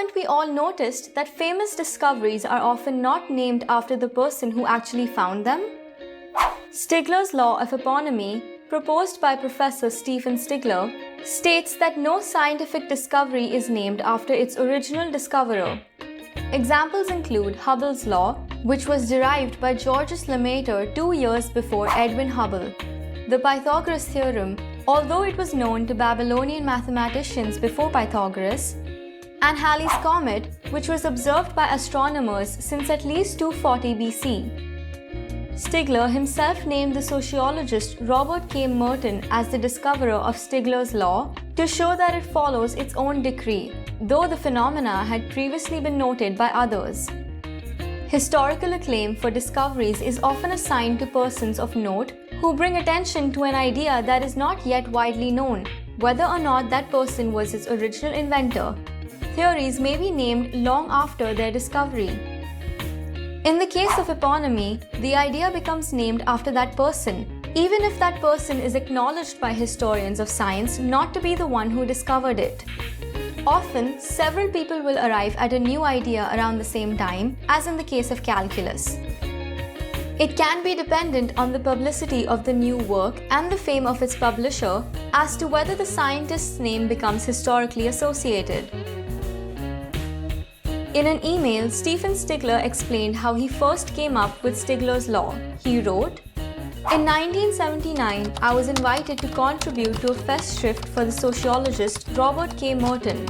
Haven't we all noticed that famous discoveries are often not named after the person who actually found them? Stigler's law of eponymy, proposed by Professor Stephen Stigler, states that no scientific discovery is named after its original discoverer. Examples include Hubble's law, which was derived by Georges Lemaitre 2 years before Edwin Hubble, the Pythagoras theorem, although it was known to Babylonian mathematicians before Pythagoras, and Halley's comet, which was observed by astronomers since at least 240 BC. Stigler himself named the sociologist Robert K. Merton as the discoverer of Stigler's law to show that it follows its own decree, though the phenomena had previously been noted by others. Historical acclaim for discoveries is often assigned to persons of note who bring attention to an idea that is not yet widely known, whether or not that person was its original inventor. Theories may be named long after their discovery. In the case of eponymy, the idea becomes named after that person, even if that person is acknowledged by historians of science not to be the one who discovered it. Often, several people will arrive at a new idea around the same time, as in the case of calculus. It can be dependent on the publicity of the new work and the fame of its publisher as to whether the scientist's name becomes historically associated. In an email, Stephen Stigler explained how he first came up with Stigler's law. He wrote, "In 1979, I was invited to contribute to a festschrift for the sociologist Robert K. Merton.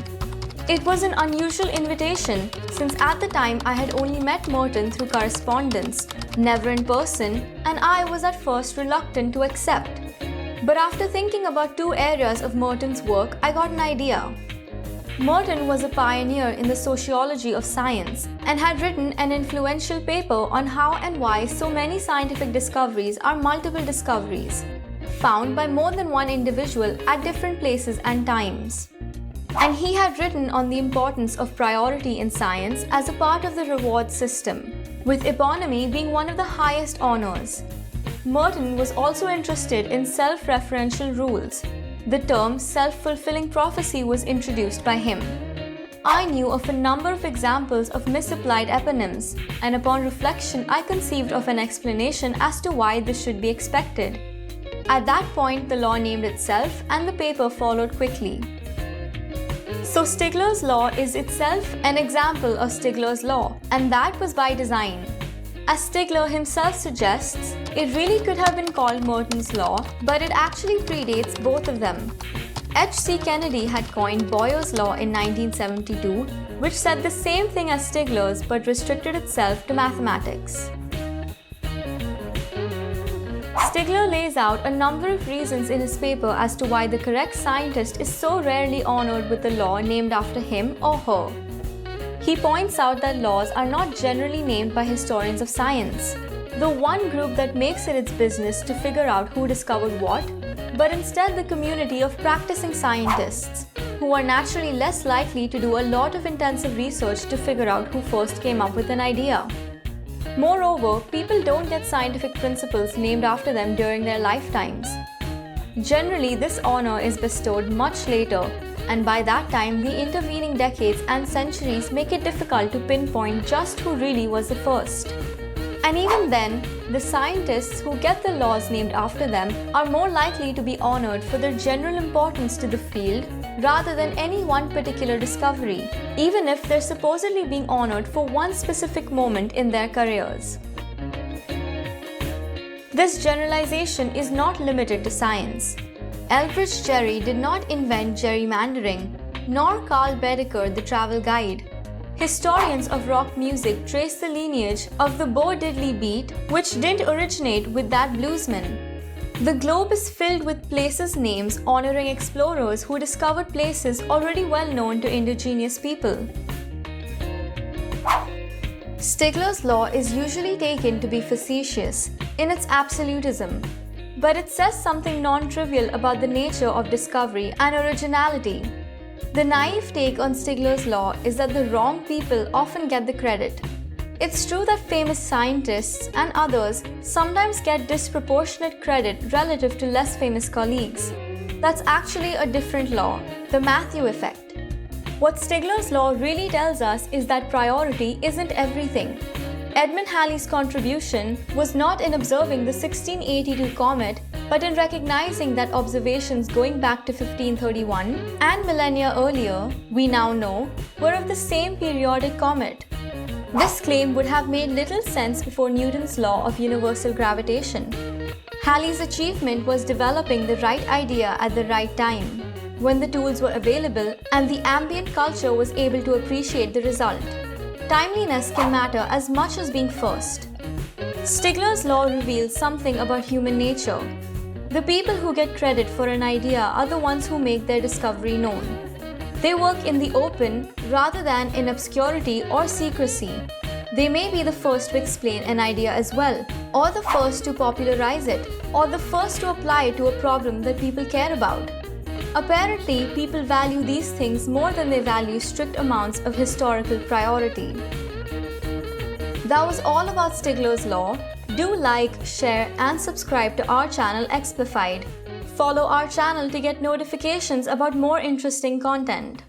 It was an unusual invitation since at the time I had only met Merton through correspondence, never in person, and I was at first reluctant to accept. But after thinking about two areas of Merton's work, I got an idea. Merton was a pioneer in the sociology of science and had written an influential paper on how and why so many scientific discoveries are multiple discoveries, found by more than one individual at different places and times. And he had written on the importance of priority in science as a part of the reward system, with eponymy being one of the highest honors. Merton was also interested in self-referential rules. The term self-fulfilling prophecy was introduced by him. I knew of a number of examples of misapplied eponyms, and upon reflection I conceived of an explanation as to why this should be expected. At that point, the law named itself and the paper followed quickly." So Stigler's law is itself an example of Stigler's law, and that was by design. As Stigler himself suggests, it really could have been called Merton's law, but it actually predates both of them. H.C. Kennedy had coined Boyer's law in 1972, which said the same thing as Stigler's but restricted itself to mathematics. Stigler lays out a number of reasons in his paper as to why the correct scientist is so rarely honored with a law named after him or her. He points out that laws are not generally named by historians of science, the one group that makes it its business to figure out who discovered what, but instead the community of practicing scientists, who are naturally less likely to do a lot of intensive research to figure out who first came up with an idea. Moreover, people don't get scientific principles named after them during their lifetimes. Generally, this honor is bestowed much later, and by that time, the intervening decades and centuries make it difficult to pinpoint just who really was the first. And even then, the scientists who get the laws named after them are more likely to be honored for their general importance to the field rather than any one particular discovery, even if they're supposedly being honored for one specific moment in their careers. This generalization is not limited to science. Elbridge Gerry did not invent gerrymandering, nor Carl Baedeker the travel guide. Historians of rock music trace the lineage of the Bo Diddley beat, which didn't originate with that bluesman. The globe is filled with places names honoring explorers who discovered places already well known to indigenous people. Stigler's law is usually taken to be facetious in its absolutism, but it says something non-trivial about the nature of discovery and originality. The naive take on Stigler's law is that the wrong people often get the credit. It's true that famous scientists and others sometimes get disproportionate credit relative to less famous colleagues. That's actually a different law, the Matthew effect. What Stigler's law really tells us is that priority isn't everything. Edmund Halley's contribution was not in observing the 1682 comet, but in recognizing that observations going back to 1531 and millennia earlier, we now know, were of the same periodic comet. This claim would have made little sense before Newton's law of universal gravitation. Halley's achievement was developing the right idea at the right time, when the tools were available and the ambient culture was able to appreciate the result. Timeliness can matter as much as being first. Stigler's law reveals something about human nature. The people who get credit for an idea are the ones who make their discovery known. They work in the open rather than in obscurity or secrecy. They may be the first to explain an idea as well, or the first to popularize it, or the first to apply it to a problem that people care about. Apparently, people value these things more than they value strict amounts of historical priority. That was all about Stigler's law. Do like, share, and subscribe to our channel Explified. Follow our channel to get notifications about more interesting content.